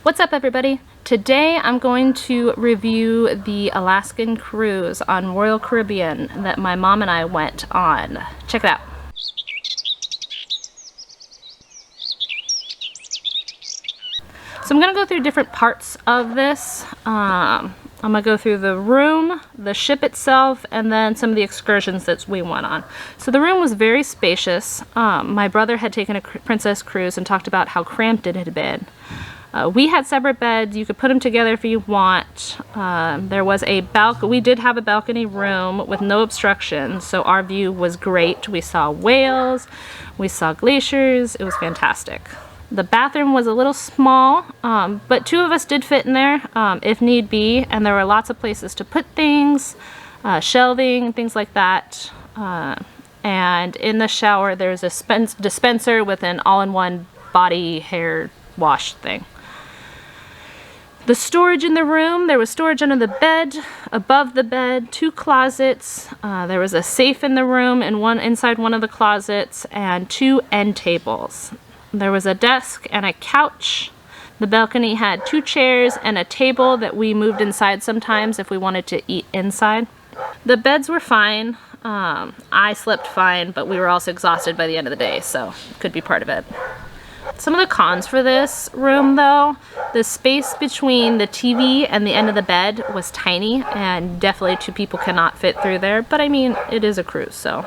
What's up, everybody? Today I'm going to review the Alaskan cruise on Royal Caribbean that my mom and I went on. Check it out. So I'm going to go through different parts of this. I'm going to go through the room, the ship itself, and then some of the excursions that we went on. So the room was very spacious. My brother had taken a princess cruise and talked about how cramped it had been. We had separate beds. You could put them together if you want. There was a balcony. We did have a balcony room with no obstructions, so our view was great. We saw whales, we saw glaciers. It was fantastic. The bathroom was a little small, but two of us did fit in there if need be, and there were lots of places to put things, shelving, things like that. And in the shower, there's a dispenser with an all-in-one body hair wash thing. The storage in the room, there was storage under the bed, above the bed, two closets. There was a safe in the room and one inside one of the closets, and two end tables. There was a desk and a couch. The balcony had two chairs and a table that we moved inside sometimes if we wanted to eat inside. The beds were fine. I slept fine, but we were also exhausted by the end of the day, so it could be part of it. Some of the cons for this room, though, the space between the TV and the end of the bed was tiny, and definitely two people cannot fit through there, but I mean, it is a cruise, so.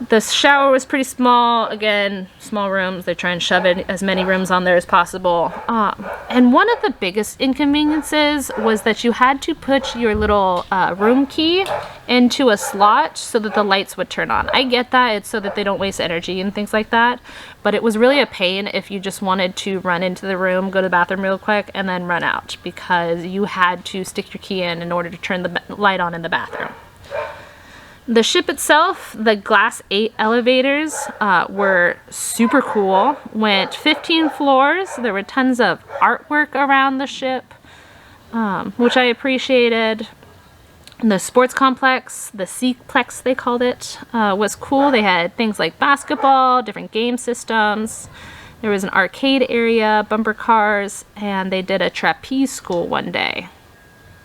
The shower was pretty small. Again, small rooms. They try and shove in as many rooms on there as possible. And one of the biggest inconveniences was that you had to put your little room key into a slot so that the lights would turn on. I get that. It's so that they don't waste energy and things like that. But it was really a pain if you just wanted to run into the room, go to the bathroom real quick, and then run out, because you had to stick your key in order to turn the light on in the bathroom. The ship itself, the Glass 8 elevators were super cool. Went 15 floors. There were tons of artwork around the ship, which I appreciated. The sports complex, the Seaplex they called it, was cool. They had things like basketball, different game systems. There was an arcade area, bumper cars, and they did a trapeze school one day.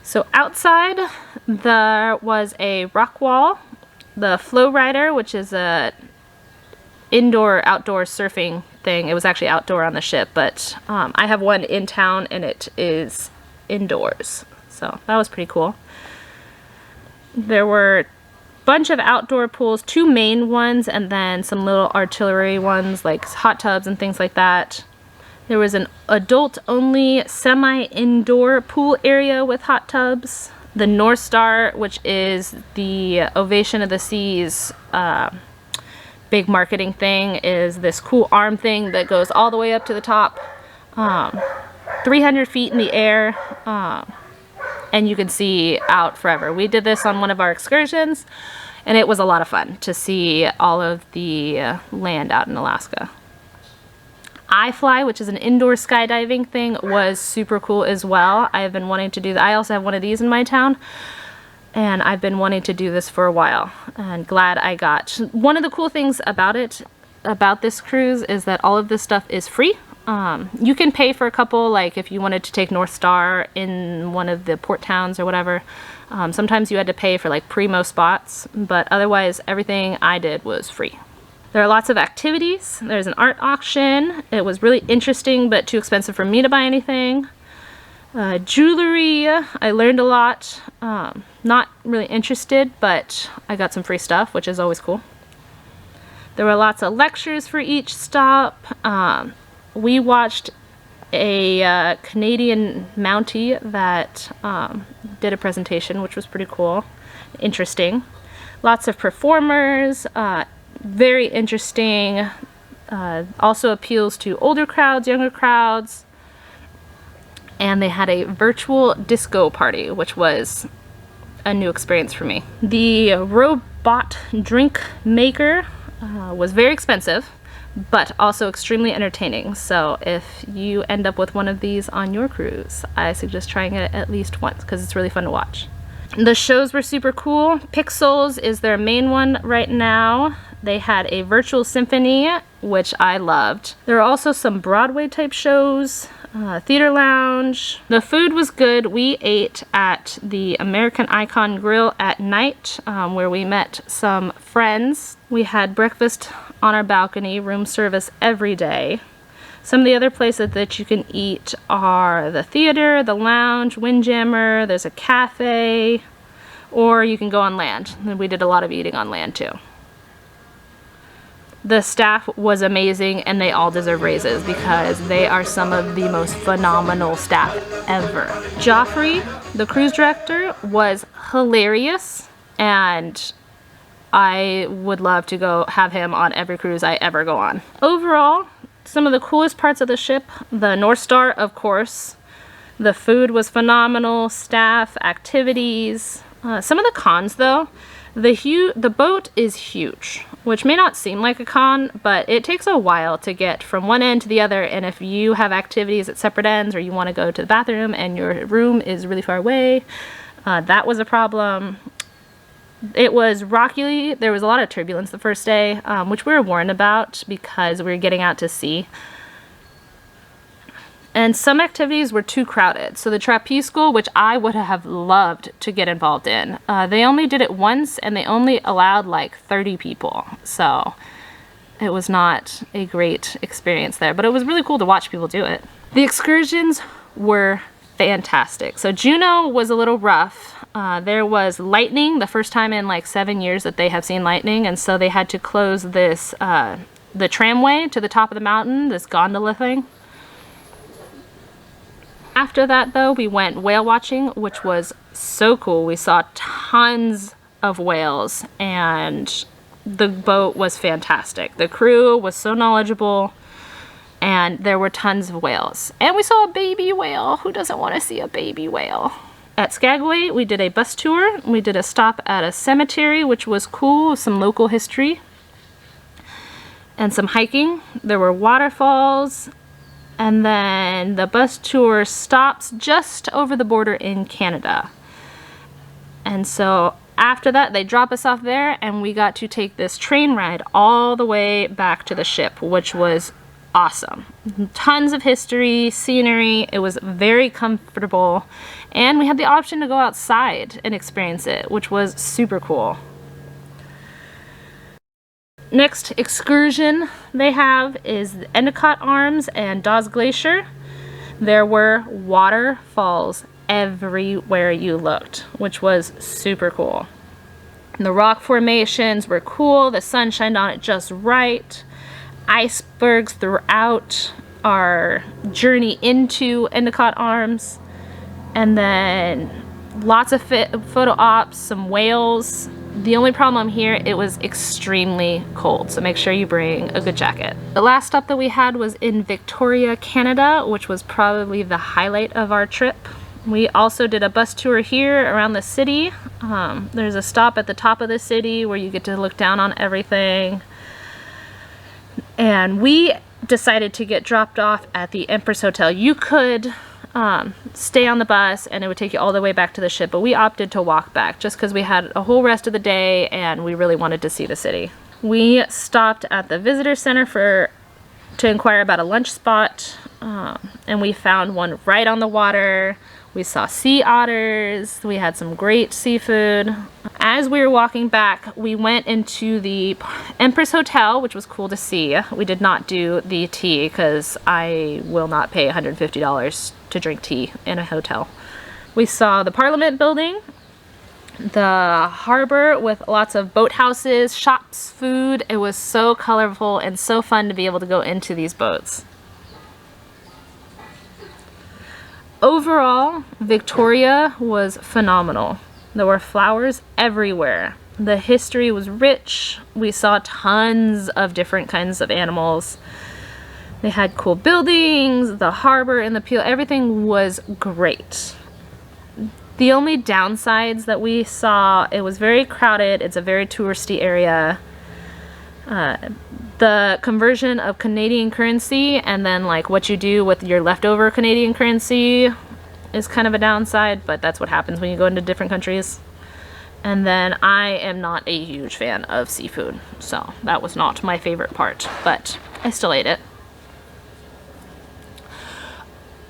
So outside, there was a rock wall. The Flow Rider, which is a indoor-outdoor surfing thing. It was actually outdoor on the ship, but I have one in town and it is indoors. So that was pretty cool. There were a bunch of outdoor pools, two main ones, and then some little artillery ones like hot tubs and things like that. There was an adult-only semi-indoor pool area with hot tubs. The North Star, which is the Ovation of the Seas big marketing thing, is this cool arm thing that goes all the way up to the top, 300 feet in the air, and you can see out forever. We did this on one of our excursions, and it was a lot of fun to see all of the land out in Alaska. iFly, which is an indoor skydiving thing, was super cool as well. I have been wanting to do that. I also have one of these in my town, and I've been wanting to do this for a while, and glad I got. One of the cool things about this cruise, is that all of this stuff is free. You can pay for a couple, like if you wanted to take North Star in one of the port towns or whatever. Sometimes you had to pay for like primo spots, but otherwise everything I did was free. There are lots of activities. There's an art auction. It was really interesting, but too expensive for me to buy anything. Jewelry, I learned a lot. Not really interested, but I got some free stuff, which is always cool. There were lots of lectures for each stop. We watched a Canadian Mountie that did a presentation, which was pretty cool, interesting. Lots of performers. Very interesting. Also appeals to older crowds, younger crowds. And they had a virtual disco party, which was a new experience for me. The robot drink maker was very expensive, but also extremely entertaining. So if you end up with one of these on your cruise, I suggest trying it at least once, because it's really fun to watch. The shows were super cool. Pixels is their main one right now. They had a virtual symphony, which I loved. There were also some Broadway type shows, theater lounge. The food was good. We ate at the American Icon Grill at night, where we met some friends. We had breakfast on our balcony, room service every day. Some of the other places that you can eat are the theater, the lounge, Windjammer, there's a cafe, or you can go on land. And we did a lot of eating on land too. The staff was amazing, and they all deserve raises because they are some of the most phenomenal staff ever. Joffrey, the cruise director, was hilarious, and I would love to go have him on every cruise I ever go on. Overall, some of the coolest parts of the ship, the North Star, of course. The food was phenomenal, staff, activities. Some of the cons though, the boat is huge, which may not seem like a con, but it takes a while to get from one end to the other, and if you have activities at separate ends or you want to go to the bathroom and your room is really far away, that was a problem. It was rocky. There was a lot of turbulence the first day, which we were warned about because we were getting out to sea. And some activities were too crowded. So the trapeze school, which I would have loved to get involved in, they only did it once and they only allowed like 30 people. So it was not a great experience there, but it was really cool to watch people do it. The excursions were fantastic. So Juneau was a little rough. There was lightning, the first time in like 7 years that they have seen lightning, and so they had to close this, the tramway to the top of the mountain, this gondola thing. After that though, we went whale watching, which was so cool. We saw tons of whales and the boat was fantastic. The crew was so knowledgeable and there were tons of whales. And we saw a baby whale. Who doesn't want to see a baby whale? At Skagway, we did a bus tour. We did a stop at a cemetery, which was cool, some local history and some hiking. There were waterfalls. And then the bus tour stops just over the border in Canada. And so after that, they drop us off there and we got to take this train ride all the way back to the ship, which was awesome. Tons of history, scenery. It was very comfortable. And we had the option to go outside and experience it, which was super cool. Next excursion they have is the Endicott Arms and Dawes Glacier. There were waterfalls everywhere you looked, which was super cool. The rock formations were cool. The sun shined on it just right. Icebergs throughout our journey into Endicott Arms. And then lots of photo ops, some whales. The only problem here, it was extremely cold, so make sure you bring a good jacket. The last stop that we had was in Victoria, Canada, which was probably the highlight of our trip. We also did a bus tour here around the city. There's a stop at the top of the city where you get to look down on everything. And we decided to get dropped off at the Empress Hotel. You could stay on the bus and it would take you all the way back to the ship, but we opted to walk back just because we had a whole rest of the day and we really wanted to see the city. We stopped at the visitor center to inquire about a lunch spot, and we found one right on the water. We saw sea otters. We had some great seafood. As we were walking back, we went into the Empress Hotel, which was cool to see. We did not do the tea because I will not pay $150 to drink tea in a hotel. We saw the Parliament building, the harbor with lots of boathouses, shops, food. It was so colorful and so fun to be able to go into these boats. Overall, Victoria was phenomenal. There were flowers everywhere. The history was rich. We saw tons of different kinds of animals. They had cool buildings, the harbor and the pier, everything was great. The only downsides that we saw, it was very crowded, it's a very touristy area. The conversion of Canadian currency and then like what you do with your leftover Canadian currency is kind of a downside, but that's what happens when you go into different countries. And then I am not a huge fan of seafood, so that was not my favorite part, but I still ate it.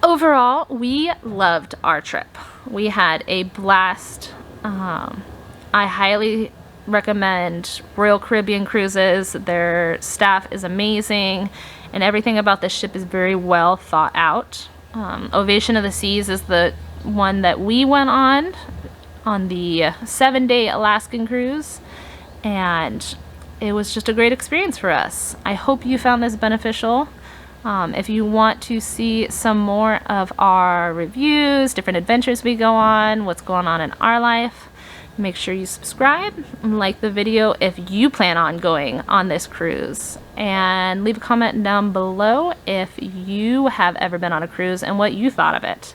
Overall, we loved our trip. We had a blast. I highly recommend Royal Caribbean Cruises. Their staff is amazing, and everything about the ship is very well thought out. Ovation of the Seas is the one that we went on the 7-day Alaskan cruise, and it was just a great experience for us. I hope you found this beneficial. If you want to see some more of our reviews, different adventures we go on, what's going on in our life, make sure you subscribe and like the video if you plan on going on this cruise, and leave a comment down below if you have ever been on a cruise and what you thought of it.